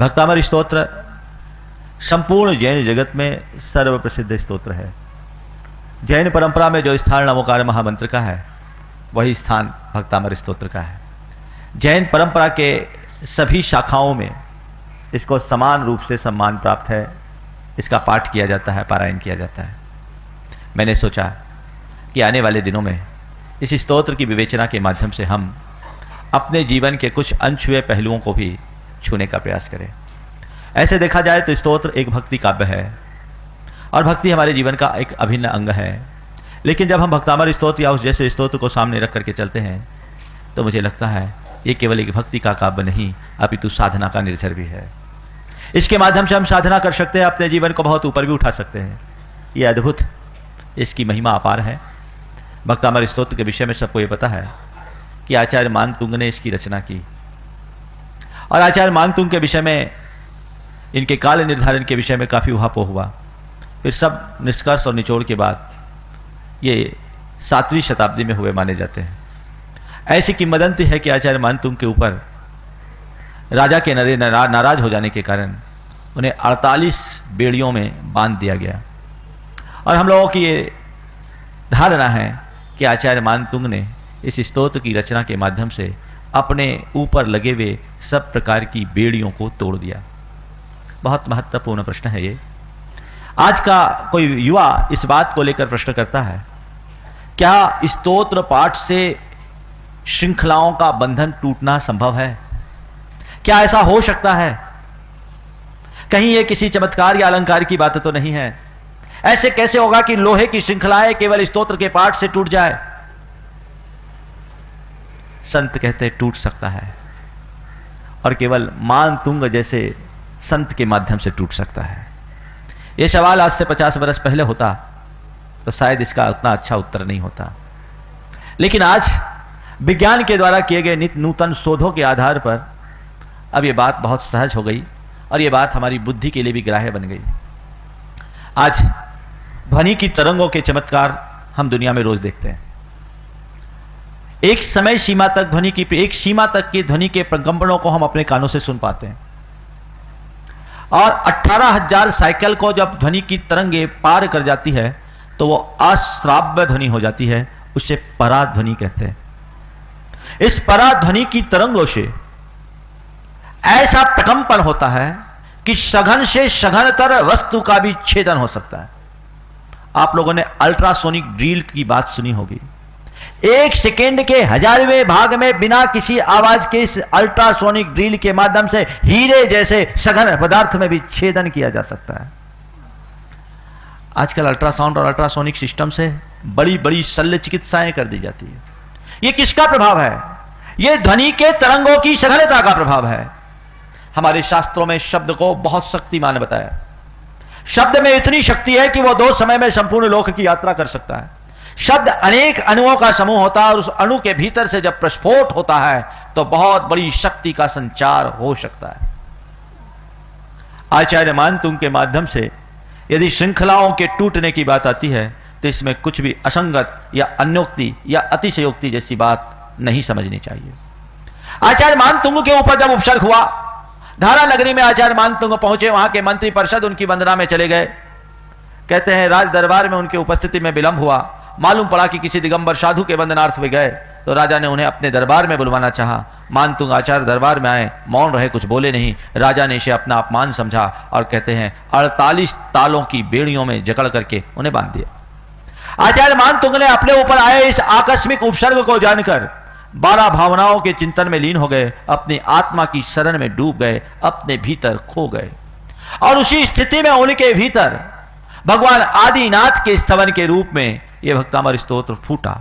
भक्तामर स्तोत्र संपूर्ण जैन जगत में सर्वप्रसिद्ध स्तोत्र है। जैन परंपरा में जो स्थान नमोकार महामंत्र का है वही स्थान भक्तामर स्तोत्र का है। जैन परंपरा के सभी शाखाओं में इसको समान रूप से सम्मान प्राप्त है। इसका पाठ किया जाता है, पारायण किया जाता है। मैंने सोचा कि आने वाले दिनों में इस स्तोत्र की विवेचना के माध्यम से हम अपने जीवन के कुछ अनछुए पहलुओं को भी छूने का प्रयास करें। ऐसे देखा जाए तो स्तोत्र एक भक्ति काव्य है और भक्ति हमारे जीवन का एक अभिन्न अंग है। लेकिन जब हम भक्तामर स्तोत्र या उस जैसे स्तोत्र को सामने रख करके चलते हैं तो मुझे लगता है ये केवल एक भक्ति का काव्य नहीं अपितु साधना का निर्झर भी है। इसके माध्यम से हम साधना कर सकते हैं, अपने जीवन को बहुत ऊपर भी उठा सकते हैं। ये अद्भुत, इसकी महिमा अपार है। भक्तामर स्तोत्र के विषय में सबको ये पता है कि आचार्य मानतुंग ने इसकी रचना की और आचार्य मानतुंग के विषय में, इनके काल निर्धारण के विषय में काफ़ी उहापोह हुआ। फिर सब निष्कर्ष और निचोड़ के बाद ये 7वीं शताब्दी में हुए माने जाते हैं। ऐसी किंवदंती है कि आचार्य मानतुंग के ऊपर राजा के नाराज हो जाने के कारण उन्हें 48 बेड़ियों में बांध दिया गया। और हम लोगों की ये धारणा है कि आचार्य मानतुंग ने इस स्तोत्र की रचना के माध्यम से अपने ऊपर लगे हुए सब प्रकार की बेड़ियों को तोड़ दिया। बहुत महत्वपूर्ण प्रश्न है ये। आज का कोई युवा इस बात को लेकर प्रश्न करता है, क्या स्तोत्र पाठ से श्रृंखलाओं का बंधन टूटना संभव है? क्या ऐसा हो सकता है? कहीं ये किसी चमत्कार या अलंकार की बात तो नहीं है। ऐसे कैसे होगा कि लोहे की श्रृंखलाएं केवल स्तोत्र के पाठ से टूट जाए? संत कहते टूट सकता है और केवल मानतुंग जैसे संत के माध्यम से टूट सकता है। यह सवाल आज से 50 वर्ष पहले होता तो शायद इसका उतना अच्छा उत्तर नहीं होता। लेकिन आज विज्ञान के द्वारा किए गए नित्य नूतन शोधों के आधार पर अब यह बात बहुत सहज हो गई और यह बात हमारी बुद्धि के लिए भी ग्राह्य बन गई। आज ध्वनि की तरंगों के चमत्कार हम दुनिया में रोज देखते हैं। एक समय सीमा तक एक सीमा तक की ध्वनि के प्रकंपनों को हम अपने कानों से सुन पाते हैं और 18,000 साइकिल को जब ध्वनि की तरंगे पार कर जाती है तो वो अश्राव्य ध्वनि हो जाती है। उसे पराध्वनि कहते हैं। इस पराध्वनि की तरंगों से ऐसा प्रकंपन होता है कि सघन से सघनतर वस्तु का भी छेदन हो सकता है। आप लोगों ने अल्ट्रासोनिक ड्रिल की बात सुनी होगी। 1 सेकेंड के 1000वें भाग में बिना किसी आवाज के इस अल्ट्रासोनिक ड्रिल के माध्यम से हीरे जैसे सघन पदार्थ में भी छेदन किया जा सकता है। आजकल अल्ट्रासाउंड और अल्ट्रासोनिक सिस्टम से बड़ी बड़ी शल्य चिकित्साएं कर दी जाती है। यह किसका प्रभाव है? यह ध्वनि के तरंगों की सघनता का प्रभाव है। हमारे शास्त्रों में शब्द को बहुत शक्तिमान बताया। शब्द में इतनी शक्ति है कि वह 2 समय में संपूर्ण लोक की यात्रा कर सकता है। शब्द अनेक अणुओं का समूह होता है और उस अणु के भीतर से जब प्रस्फोट होता है तो बहुत बड़ी शक्ति का संचार हो सकता है। आचार्य मानतुंग के माध्यम से यदि श्रृंखलाओं के टूटने की बात आती है तो इसमें कुछ भी असंगत या अन्योक्ति या अतिशयोक्ति जैसी बात नहीं समझनी चाहिए। आचार्य मानतुंग के ऊपर जब उपसर्ग हुआ, धारा नगरी में आचार्य मानतुंग पहुंचे। वहां के मंत्री परिषद उनकी वंदना में चले गए। कहते हैं राज दरबार में उनकी उपस्थिति में विलंब हुआ। मालूम पड़ा कि किसी दिगंबर साधु के वंदनार्थ वे गए तो राजा ने उन्हें अपने दरबार में बुलवाना चाहा। मानतुंग आचार्य दरबार में आए, मौन रहे, कुछ बोले नहीं। राजा ने इसे अपना अपमान समझा और कहते हैं 48 तालों की बेड़ियों में जकड़ करके उन्हें बांध दिया। आचार्य मानतुंग ने अपने ऊपर आए इस आकस्मिक उपसर्ग को जानकर 12 भावनाओं के चिंतन में लीन हो गए, अपनी आत्मा की शरण में डूब गए, अपने भीतर खो गए। और उसी स्थिति में उनके भीतर भगवान आदिनाथ के स्तवन के रूप में यह भक्तामर स्तोत्र फूटा।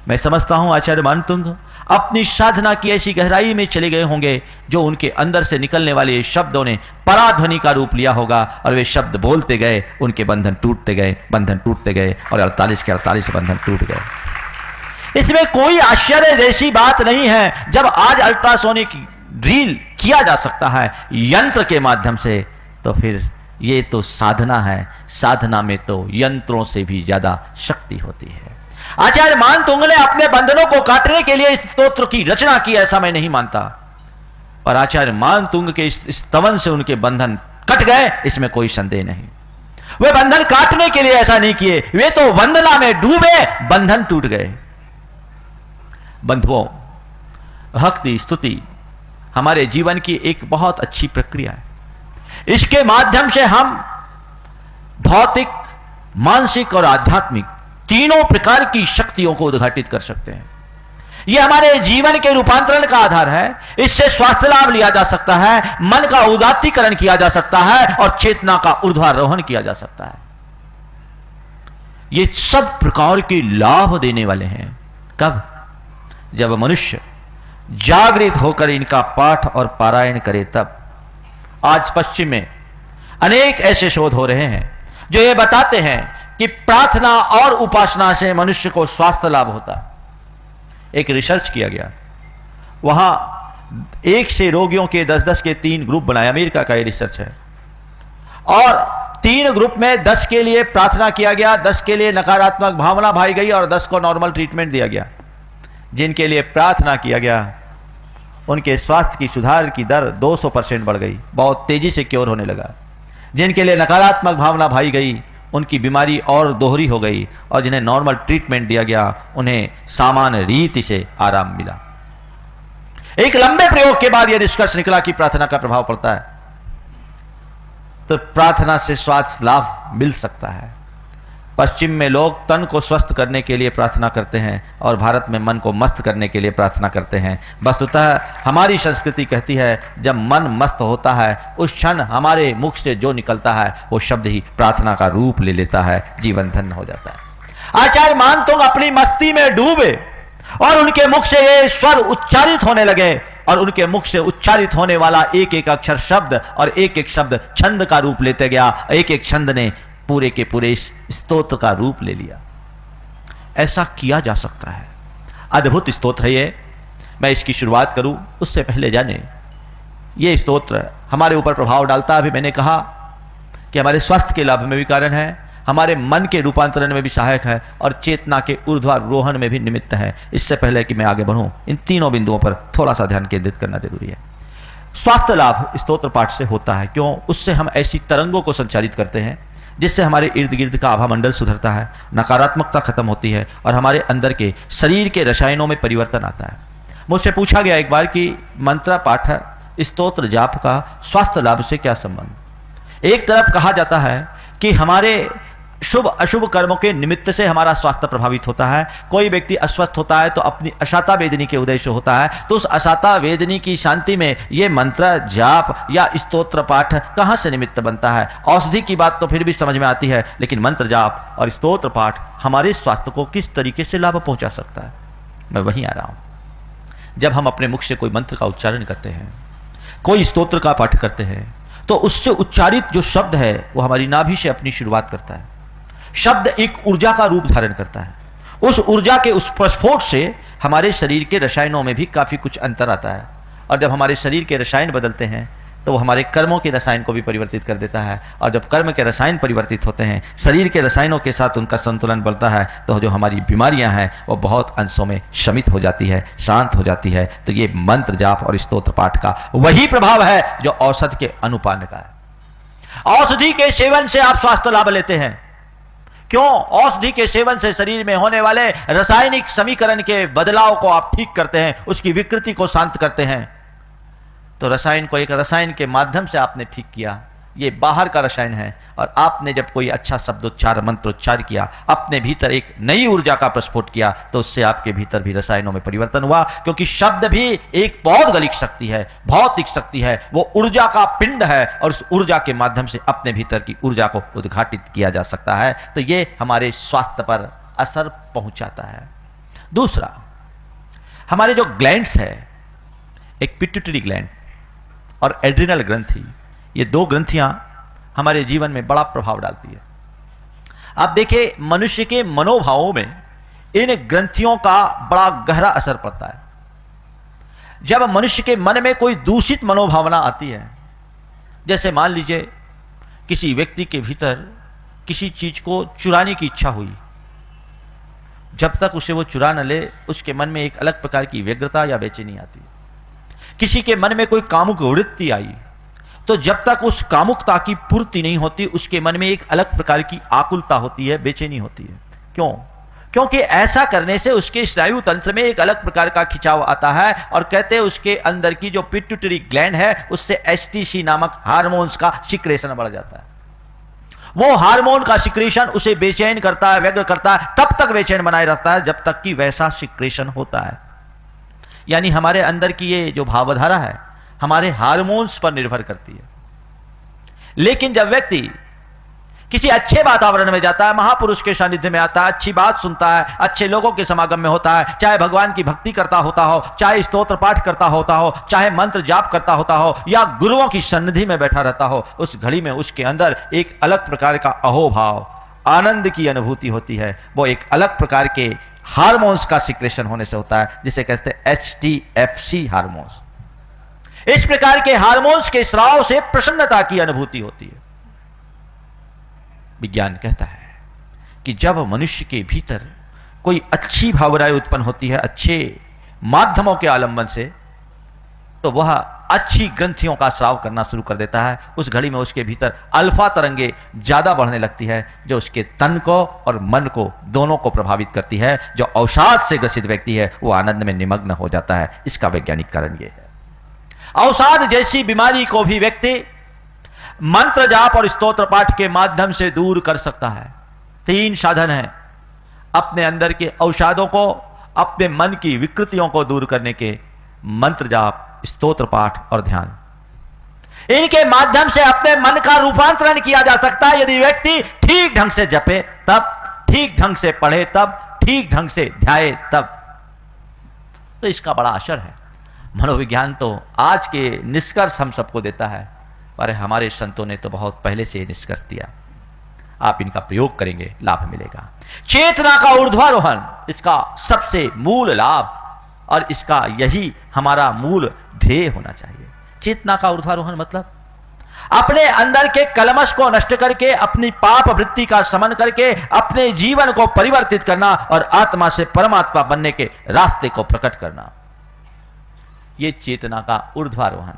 मैं समझता हूं आचार्य मानतुंग अपनी साधना की ऐसी गहराई में चले गए होंगे जो उनके अंदर से निकलने वाले शब्दों ने पराध्वनि का रूप लिया होगा और वे शब्द बोलते गए, उनके बंधन टूटते गए, बंधन टूटते गए और 48 के 48 बंधन टूट गए। इसमें कोई आश्चर्य जैसी बात नहीं है। जब आज अल्ट्रासोनिक ड्रिल किया जा सकता है यंत्र के माध्यम से तो फिर ये तो साधना है। साधना में तो यंत्रों से भी ज्यादा शक्ति होती है। आचार्य मानतुंग ने अपने बंधनों को काटने के लिए इस स्तोत्र की रचना की, ऐसा मैं नहीं मानता। और आचार्य मानतुंग के इस स्तवन से उनके बंधन कट गए, इसमें कोई संदेह नहीं। वे बंधन काटने के लिए ऐसा नहीं किए, वे तो वंदना में डूबे, बंधन टूट गए। बंधुओं, भक्ति स्तुति हमारे जीवन की एक बहुत अच्छी प्रक्रिया है। इसके माध्यम से हम भौतिक, मानसिक और आध्यात्मिक तीनों प्रकार की शक्तियों को उद्घाटित कर सकते हैं। यह हमारे जीवन के रूपांतरण का आधार है। इससे स्वास्थ्य लाभ लिया जा सकता है, मन का उदात्तीकरण किया जा सकता है और चेतना का ऊर्ध्वारोहण किया जा सकता है। ये सब प्रकार के लाभ देने वाले हैं। कब? जब मनुष्य जागृत होकर इनका पाठ और पारायण करे तब। आज पश्चिम में अनेक ऐसे शोध हो रहे हैं जो ये बताते हैं कि प्रार्थना और उपासना से मनुष्य को स्वास्थ्य लाभ होता है। एक रिसर्च किया गया, वहां 1 से रोगियों के 10-10 के 3 ग्रुप बनाए। अमेरिका का ये रिसर्च है। और 3 ग्रुप में 10 के लिए प्रार्थना किया गया, 10 के लिए नकारात्मक भावना भाई गई और 10 को नॉर्मल ट्रीटमेंट दिया गया। जिनके लिए प्रार्थना किया गया उनके स्वास्थ्य की सुधार की दर 200% बढ़ गई, बहुत तेजी से क्योर होने लगा। जिनके लिए नकारात्मक भावना भाई गई उनकी बीमारी और दोहरी हो गई, और जिन्हें नॉर्मल ट्रीटमेंट दिया गया उन्हें सामान्य रीति से आराम मिला। एक लंबे प्रयोग के बाद यह निष्कर्ष निकला कि प्रार्थना का प्रभाव पड़ता है। तो प्रार्थना से स्वास्थ्य लाभ मिल सकता है। पश्चिम में लोग तन को स्वस्थ करने के लिए प्रार्थना करते हैं और भारत में मन को मस्त करने के लिए प्रार्थना करते हैं। वस्तुतः हमारी संस्कृति कहती है जब मन मस्त होता है उस क्षण हमारे मुख से जो निकलता है वो शब्द ही प्रार्थना का रूप ले लेता है, जीवन धन्य हो जाता है। आचार्य मानतुंग अपनी मस्ती में डूबे और उनके मुख से ये स्वर उच्चारित होने लगे, और उनके मुख से उच्चारित होने वाला एक एक अक्षर शब्द और एक एक शब्द छंद का रूप लेते गया। एक एक छंद ने पूरे के पूरे इस स्तोत्र का रूप ले लिया। ऐसा किया जा सकता है। अद्भुत स्तोत्र है ये। मैं इसकी शुरुआत करूं उससे पहले जाने, ये स्तोत्र हमारे ऊपर प्रभाव डालता है। अभी मैंने कहा कि हमारे स्वास्थ्य के लाभ में भी कारण है, हमारे मन के रूपांतरण में भी सहायक है और चेतना के ऊर्ध्वारोहण में भी निमित्त है। इससे पहले कि मैं आगे बढ़ूं, इन तीनों बिंदुओं पर थोड़ा सा ध्यान केंद्रित करना जरूरी है। स्वास्थ्य लाभ स्तोत्र पाठ से होता है। क्यों? उससे हम ऐसी तरंगों को संचारित करते हैं जिससे हमारे इर्द गिर्द का आभा मंडल सुधरता है, नकारात्मकता खत्म होती है और हमारे अंदर के शरीर के रसायनों में परिवर्तन आता है। मुझसे पूछा गया एक बार कि मंत्र पाठ, स्तोत्र जाप का स्वास्थ्य लाभ से क्या संबंध? एक तरफ कहा जाता है कि हमारे शुभ अशुभ कर्मों के निमित्त से हमारा स्वास्थ्य प्रभावित होता है। कोई व्यक्ति अस्वस्थ होता है तो अपनी अशाता वेदनी के उदय से होता है, तो उस अशाता वेदनी की शांति में ये मंत्र जाप या स्तोत्र पाठ कहाँ से निमित्त बनता है? औषधि की बात तो फिर भी समझ में आती है, लेकिन मंत्र जाप और स्तोत्र पाठ हमारे स्वास्थ्य को किस तरीके से लाभ पहुंचा सकता है? मैं वहीं आ रहा हूं। जब हम अपने मुख से कोई मंत्र का उच्चारण करते हैं, कोई स्तोत्र का पाठ करते हैं, तो उससे उच्चारित जो शब्द है वो हमारी नाभि से अपनी शुरुआत करता है। शब्द एक ऊर्जा का रूप धारण करता है। उस ऊर्जा के उस प्रस्फोट से हमारे शरीर के रसायनों में भी काफी कुछ अंतर आता है, और जब हमारे शरीर के रसायन बदलते हैं तो वो हमारे कर्मों के रसायन को भी परिवर्तित कर देता है, और जब कर्म के रसायन परिवर्तित होते हैं, शरीर के रसायनों के साथ उनका संतुलन बढ़ता है, तो जो हमारी बीमारियां हैं वो बहुत अंशों में शमित हो जाती है, शांत हो जाती है। तो ये मंत्र जाप और स्तोत्र पाठ का वही प्रभाव है जो औषधि के अनुपान का है। औषधि के सेवन से आप स्वास्थ्य लाभ लेते हैं। क्यों? औषधि के सेवन से शरीर में होने वाले रासायनिक समीकरण के बदलाव को आप ठीक करते हैं, उसकी विकृति को शांत करते हैं। तो रसायन को एक रसायन के माध्यम से आपने ठीक किया, ये बाहर का रसायन है, और आपने जब कोई अच्छा शब्दोच्चार मंत्रोच्चार किया, अपने भीतर एक नई ऊर्जा का प्रस्फोट किया, तो उससे आपके भीतर भी रसायनों में परिवर्तन हुआ। क्योंकि शब्द भी एक पौद्गलिक शक्ति है, भौतिक शक्ति है, वो ऊर्जा का पिंड है, और उस ऊर्जा के माध्यम से अपने भीतर की ऊर्जा को उद्घाटित किया जा सकता है। तो ये हमारे स्वास्थ्य पर असर पहुंचाता है। दूसरा, हमारे जो ग्लैंड्स है, एक पिट्यूटरी ग्लैंड और एड्रिनल ग्रंथि, ये 2 ग्रंथियां हमारे जीवन में बड़ा प्रभाव डालती है। आप देखिए, मनुष्य के मनोभावों में इन ग्रंथियों का बड़ा गहरा असर पड़ता है। जब मनुष्य के मन में कोई दूषित मनोभावना आती है, जैसे मान लीजिए किसी व्यक्ति के भीतर किसी चीज को चुराने की इच्छा हुई, जब तक उसे वो चुरा न ले, उसके मन में एक अलग प्रकार की व्यग्रता या बेचैनी आती है। किसी के मन में कोई कामुक वृत्ति आई तो जब तक उस कामुकता की पूर्ति नहीं होती उसके मन में एक अलग प्रकार की आकुलता होती है, बेचैनी होती है। क्यों? क्योंकि ऐसा करने से उसके स्नायु तंत्र में एक अलग प्रकार का खिंचाव आता है और कहते हैं उसके अंदर की जो पिट्यूटरी ग्लैंड है उससे एचटीसी नामक हार्मोन्स का सिक्रेशन बढ़ जाता है। वो हार्मोन का सिक्रेशन उसे बेचैन करता है, व्यग्र करता है, तब तक बेचैन बनाए रखता है जब तक कि वैसा सिक्रेशन होता है। यानी हमारे अंदर की ये जो भावधारा है हमारे हार्मोन्स पर निर्भर करती है। लेकिन जब व्यक्ति किसी अच्छे वातावरण में जाता है, महापुरुष के सानिध्य में आता है, अच्छी बात सुनता है, अच्छे लोगों के समागम में होता है, चाहे भगवान की भक्ति करता होता हो, चाहे स्तोत्र पाठ करता होता हो, चाहे मंत्र जाप करता होता हो या गुरुओं की सन्निधि में बैठा रहता हो, उस घड़ी में उसके अंदर एक अलग प्रकार का अहोभाव, आनंद की अनुभूति होती है। वो एक अलग प्रकार के हार्मोन्स का सिक्रेशन होने से होता है जिसे कहते हैं HTFC हार्मोन्स। इस प्रकार के हार्मोन्स के स्राव से प्रसन्नता की अनुभूति होती है। विज्ञान कहता है कि जब मनुष्य के भीतर कोई अच्छी भावनाएं उत्पन्न होती है अच्छे माध्यमों के आलंबन से, तो वह अच्छी ग्रंथियों का स्राव करना शुरू कर देता है। उस घड़ी में उसके भीतर अल्फा तरंगे ज्यादा बढ़ने लगती है जो उसके तन को और मन को दोनों को प्रभावित करती है। जो अवसाद से ग्रसित व्यक्ति है वो आनंद में निमग्न हो जाता है। इसका वैज्ञानिक कारण यह है। अवसाद जैसी बीमारी को भी व्यक्ति मंत्र जाप और स्तोत्र पाठ के माध्यम से दूर कर सकता है। 3 साधन हैं अपने अंदर के अवसादों को, अपने मन की विकृतियों को दूर करने के: मंत्र जाप, स्तोत्र पाठ और ध्यान। इनके माध्यम से अपने मन का रूपांतरण किया जा सकता है। यदि व्यक्ति ठीक ढंग से जपे तब, ठीक ढंग से पढ़े तब, ठीक ढंग से ध्याये तब, तो इसका बड़ा असर है। मनोविज्ञान तो आज के निष्कर्ष हम सबको देता है, पर हमारे संतों ने तो बहुत पहले से निष्कर्ष दिया। आप इनका प्रयोग करेंगे, लाभ मिलेगा। चेतना का ऊर्ध्वारोहण इसका सबसे मूल लाभ और इसका यही हमारा मूल ध्येय होना चाहिए। चेतना का ऊर्ध्वारोहण मतलब अपने अंदर के कलमश को नष्ट करके, अपनी पाप वृत्ति का शमन करके अपने जीवन को परिवर्तित करना और आत्मा से परमात्मा बनने के रास्ते को प्रकट करना। ये चेतना का ऊर्ध्वारोहण।